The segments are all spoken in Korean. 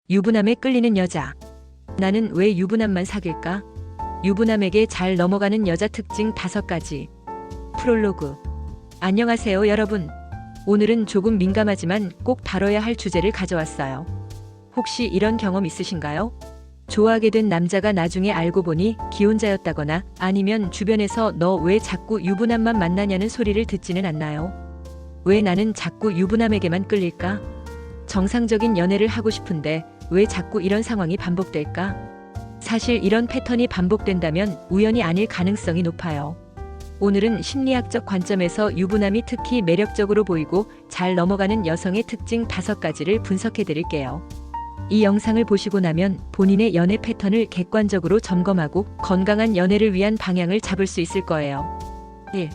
유부남에 끌리는 여자. 나는 왜 유부남만 사귈까? 유부남에게 잘 넘어가는 여자 특징 5가지. 프롤로그. 안녕하세요, 여러분. 오늘은 조금 민감하지만 꼭 다뤄야 할 주제를 가져왔어요. 혹시 이런 경험 있으신가요? 좋아하게 된 남자가 나중에 알고 보니 기혼자였다거나 아니면 주변에서 너 왜 자꾸 유부남만 만나냐는 소리를 듣지는 않나요? 왜 나는 자꾸 유부남에게만 끌릴까? 정상적인 연애를 하고 싶은데 왜 자꾸 이런 상황이 반복될까? 사실 이런 패턴이 반복된다면 우연이 아닐 가능성이 높아요. 오늘은 심리학적 관점에서 유부남이 특히 매력적으로 보이고 잘 넘어가는 여성의 특징 5가지를 분석해 드릴게요. 이 영상을 보시고 나면 본인의 연애 패턴을 객관적으로 점검하고 건강한 연애를 위한 방향을 잡을 수 있을 거예요. 1.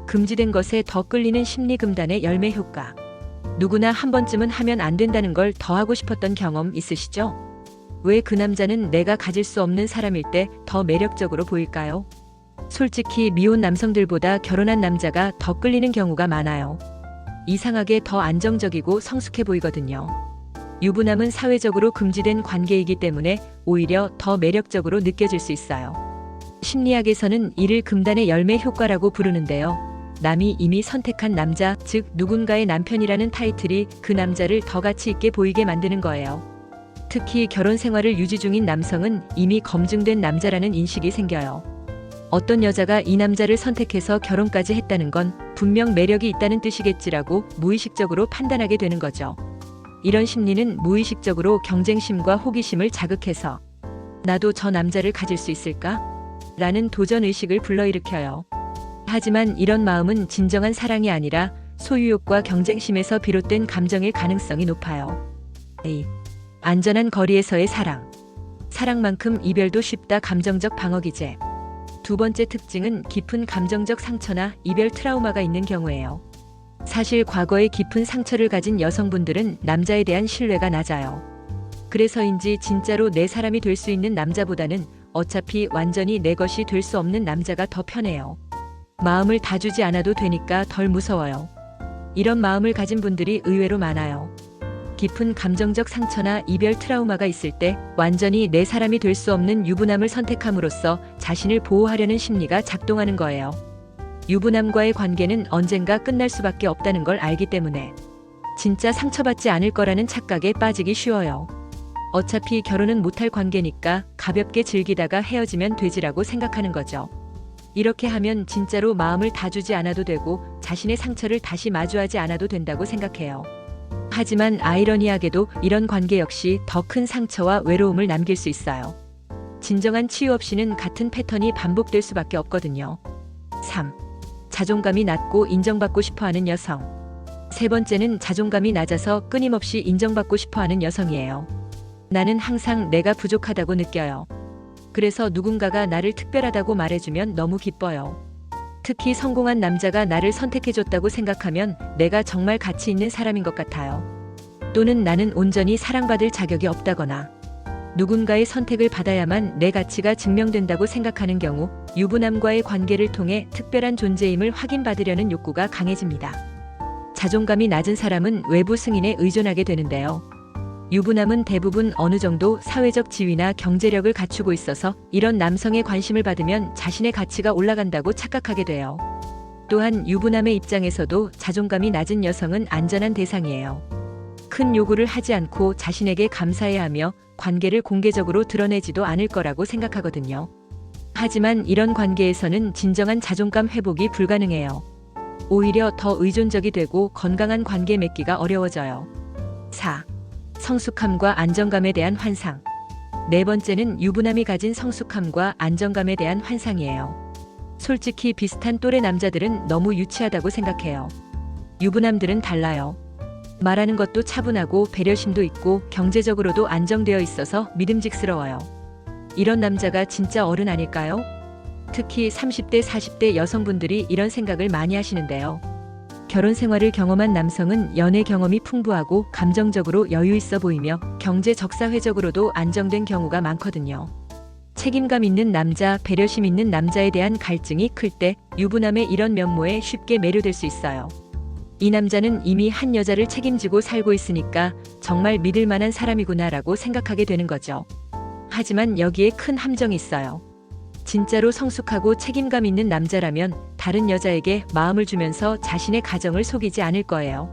금지된 것에 더 끌리는 심리금단의 열매 효과. 누구나 한 번쯤은 하면 안 된다는 걸 더 하고 싶었던 경험 있으시죠? 왜 그 남자는 내가 가질 수 없는 사람일 때 더 매력적으로 보일까요? 솔직히 미혼 남성들보다 결혼한 남자가 더 끌리는 경우가 많아요. 이상하게 더 안정적이고 성숙해 보이거든요. 유부남은 사회적으로 금지된 관계이기 때문에 오히려 더 매력적으로 느껴질 수 있어요. 심리학에서는 이를 금단의 열매 효과라고 부르는데요. 남이 이미 선택한 남자, 즉 누군가의 남편이라는 타이틀이 그 남자를 더 가치 있게 보이게 만드는 거예요. 특히 결혼 생활을 유지 중인 남성은 이미 검증된 남자라는 인식이 생겨요. 어떤 여자가 이 남자를 선택해서 결혼까지 했다는 건 분명 매력이 있다는 뜻이겠지라고 무의식적으로 판단하게 되는 거죠. 이런 심리는 무의식적으로 경쟁심과 호기심을 자극해서 나도 저 남자를 가질 수 있을까? 라는 도전의식을 불러일으켜요. 하지만 이런 마음은 진정한 사랑이 아니라 소유욕과 경쟁심에서 비롯된 감정일 가능성이 높아요. A. 안전한 거리에서의 사랑. 사랑만큼 이별도 쉽다. 감정적 방어 기제. 2번째 특징은 깊은 감정적 상처나 이별 트라우마가 있는 경우예요. 사실 과거에 깊은 상처를 가진 여성분들은 남자에 대한 신뢰가 낮아요. 그래서인지 진짜로 내 사람이 될 수 있는 남자보다는 어차피 완전히 내 것이 될 수 없는 남자가 더 편해요. 마음을 다 주지 않아도 되니까 덜 무서워요. 이런 마음을 가진 분들이 의외로 많아요. 깊은 감정적 상처나 이별 트라우마가 있을 때 완전히 내 사람이 될 수 없는 유부남을 선택함으로써 자신을 보호하려는 심리가 작동하는 거예요. 유부남과의 관계는 언젠가 끝날 수밖에 없다는 걸 알기 때문에 진짜 상처받지 않을 거라는 착각에 빠지기 쉬워요. 어차피 결혼은 못할 관계니까 가볍게 즐기다가 헤어지면 되지라고 생각하는 거죠. 이렇게 하면 진짜로 마음을 다 주지 않아도 되고 자신의 상처를 다시 마주하지 않아도 된다고 생각해요. 하지만 아이러니하게도 이런 관계 역시 더 큰 상처와 외로움을 남길 수 있어요. 진정한 치유 없이는 같은 패턴이 반복될 수밖에 없거든요. 3. 자존감이 낮고 인정받고 싶어하는 여성. 3번째는 자존감이 낮아서 끊임없이 인정받고 싶어하는 여성이에요. 나는 항상 내가 부족하다고 느껴요. 그래서 누군가가 나를 특별하다고 말해주면 너무 기뻐요. 특히 성공한 남자가 나를 선택해줬다고 생각하면 내가 정말 가치 있는 사람인 것 같아요. 또는 나는 온전히 사랑받을 자격이 없다거나 누군가의 선택을 받아야만 내 가치가 증명된다고 생각하는 경우 유부남과의 관계를 통해 특별한 존재임을 확인받으려는 욕구가 강해집니다. 자존감이 낮은 사람은 외부 승인에 의존하게 되는데요. 유부남은 대부분 어느 정도 사회적 지위나 경제력을 갖추고 있어서 이런 남성의 관심을 받으면 자신의 가치가 올라간다고 착각하게 돼요. 또한 유부남의 입장에서도 자존감이 낮은 여성은 안전한 대상이에요. 큰 요구를 하지 않고 자신에게 감사해야 하며 관계를 공개적으로 드러내지도 않을 거라고 생각하거든요. 하지만 이런 관계에서는 진정한 자존감 회복이 불가능해요. 오히려 더 의존적이 되고 건강한 관계 맺기가 어려워져요. 4. 성숙함과 안정감에 대한 환상. 4번째는 유부남이 가진 성숙함과 안정감에 대한 환상이에요. 솔직히 비슷한 또래 남자들은 너무 유치하다고 생각해요. 유부남들은 달라요. 말하는 것도 차분하고 배려심도 있고 경제적으로도 안정되어 있어서 믿음직스러워요. 이런 남자가 진짜 어른 아닐까요? 특히 30대, 40대 여성분들이 이런 생각을 많이 하시는데요. 결혼 생활을 경험한 남성은 연애 경험이 풍부하고 감정적으로 여유 있어 보이며 경제 적사회적으로도 안정된 경우가 많거든요. 책임감 있는 남자, 배려심 있는 남자에 대한 갈증이 클 때 유부남의 이런 면모에 쉽게 매료될 수 있어요. 이 남자는 이미 한 여자를 책임지고 살고 있으니까 정말 믿을 만한 사람이구나라고 생각하게 되는 거죠. 하지만 여기에 큰 함정이 있어요. 진짜로 성숙하고 책임감 있는 남자라면 다른 여자에게 마음을 주면서 자신의 가정을 속이지 않을 거예요.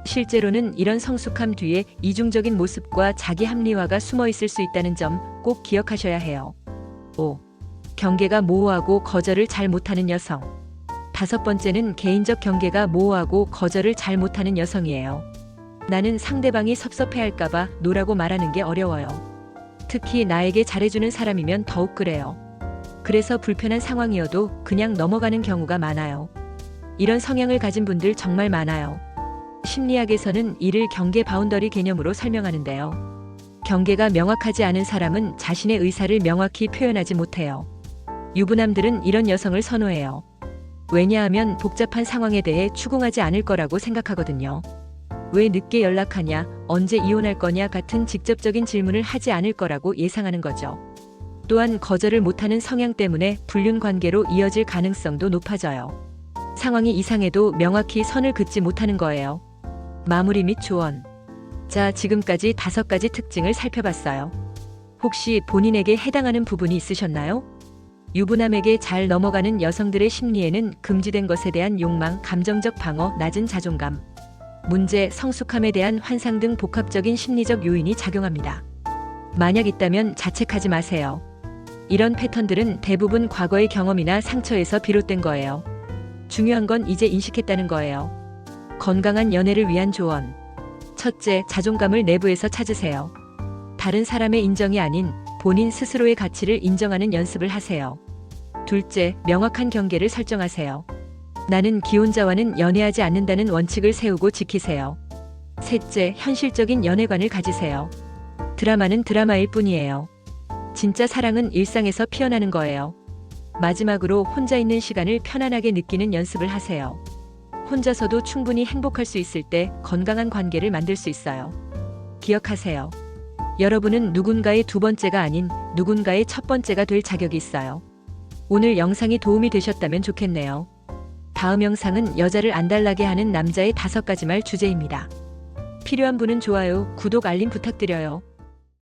실제로는 이런 성숙함 뒤에 이중적인 모습과 자기 합리화가 숨어 있을 수 있다는 점 꼭 기억하셔야 해요. 5. 경계가 모호하고 거절을 잘 못하는 여성. 5번째는 개인적 경계가 모호하고 거절을 잘 못하는 여성이에요. 나는 상대방이 섭섭해할까봐 노라고 말하는 게 어려워요. 특히 나에게 잘해주는 사람이면 더욱 그래요. 그래서 불편한 상황이어도 그냥 넘어가는 경우가 많아요. 이런 성향을 가진 분들 정말 많아요. 심리학에서는 이를 경계 바운더리 개념으로 설명하는데요. 경계가 명확하지 않은 사람은 자신의 의사를 명확히 표현하지 못해요. 유부남들은 이런 여성을 선호해요. 왜냐하면 복잡한 상황에 대해 추궁하지 않을 거라고 생각하거든요. 왜 늦게 연락하냐, 언제 이혼할 거냐 같은 직접적인 질문을 하지 않을 거라고 예상하는 거죠. 또한 거절을 못하는 성향 때문에 불륜 관계로 이어질 가능성도 높아져요. 상황이 이상해도 명확히 선을 긋지 못하는 거예요. 마무리 및 조언. 자, 지금까지 5가지 특징을 살펴봤어요. 혹시 본인에게 해당하는 부분이 있으셨나요? 유부남에게 잘 넘어가는 여성들의 심리에는 금지된 것에 대한 욕망, 감정적 방어, 낮은 자존감, 문제, 성숙함에 대한 환상 등 복합적인 심리적 요인이 작용합니다. 만약 있다면 자책하지 마세요. 이런 패턴들은 대부분 과거의 경험이나 상처에서 비롯된 거예요. 중요한 건 이제 인식했다는 거예요. 건강한 연애를 위한 조언. 첫째, 자존감을 내부에서 찾으세요. 다른 사람의 인정이 아닌 본인 스스로의 가치를 인정하는 연습을 하세요. 둘째, 명확한 경계를 설정하세요. 나는 기혼자와는 연애하지 않는다는 원칙을 세우고 지키세요. 셋째, 현실적인 연애관을 가지세요. 드라마는 드라마일 뿐이에요. 진짜 사랑은 일상에서 피어나는 거예요. 마지막으로 혼자 있는 시간을 편안하게 느끼는 연습을 하세요. 혼자서도 충분히 행복할 수 있을 때 건강한 관계를 만들 수 있어요. 기억하세요. 여러분은 누군가의 2번째가 아닌 누군가의 1번째가 될 자격이 있어요. 오늘 영상이 도움이 되셨다면 좋겠네요. 다음 영상은 여자를 안달나게 하는 남자의 5가지 말 주제입니다. 필요한 분은 좋아요, 구독, 알림 부탁드려요.